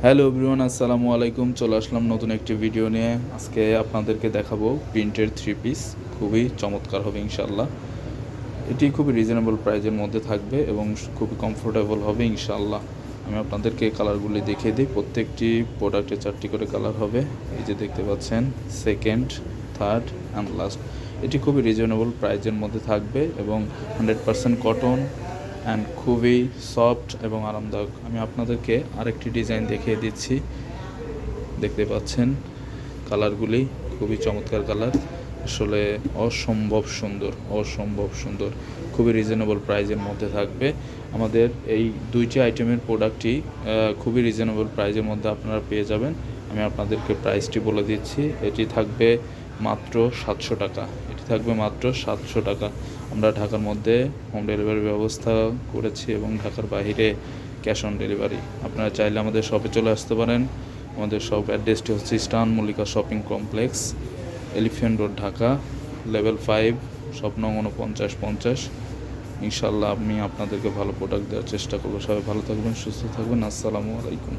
Hello everyone, আসসালামু আলাইকুম। চলে আসলাম নতুন একটি ভিডিও নিয়ে। আজকে আপনাদেরকে দেখাবো প্রিন্টের থ্রি পিস। খুবই চমৎকার হবে ইনশাল্লাহ। এটি খুবই রিজনেবল প্রাইজের মধ্যে থাকবে এবং খুবই কমফোর্টেবল হবে ইনশাল্লাহ। আমি আপনাদেরকে কালারগুলি দেখিয়ে দিই। প্রত্যেকটি প্রোডাক্টে 4টি করে কালার হবে। এই যে দেখতে পাচ্ছেন, সেকেন্ড, থার্ড অ্যান্ড লাস্ট। এটি খুবই রিজনেবল প্রাইজের মধ্যে থাকবে এবং 100% কটন অ্যান্ড খুবই সফট এবং আরামদায়ক। আমি আপনাদেরকে আরেকটি ডিজাইন দেখিয়ে দিচ্ছি। দেখতে পাচ্ছেন কালারগুলি খুবই চমৎকার কালার, আসলে অসম্ভব সুন্দর। খুবই রিজনেবল প্রাইজের মধ্যে থাকবে। আমাদের এই দুইটি আইটেমের প্রোডাক্টই খুবই রিজনেবল প্রাইজের মধ্যে আপনারা পেয়ে যাবেন। আমি আপনাদেরকে প্রাইসটি বলে দিচ্ছি। এটি থাকবে মাত্র 700 টাকা। এটি থাকবে মাত্র 700 টাকা। আমরা ঢাকার মধ্যে হোম ডেলিভারির ব্যবস্থা করেছি এবং ঢাকার বাইরে ক্যাশ অন ডেলিভারি। আপনারা চাইলে আমাদের শপে চলে আসতে পারেন। আমাদের শপ অ্যাড্রেসটি হচ্ছে eastern Mallika shopping complex, elephant road, Dhaka, level 5, shop নং 4950। ইনশাল্লাহ আমি আপনাদেরকে ভালো প্রোডাক্ট দেওয়ার চেষ্টা করবো। সবাই ভালো থাকবেন, সুস্থ থাকবেন। আসসালামু আলাইকুম।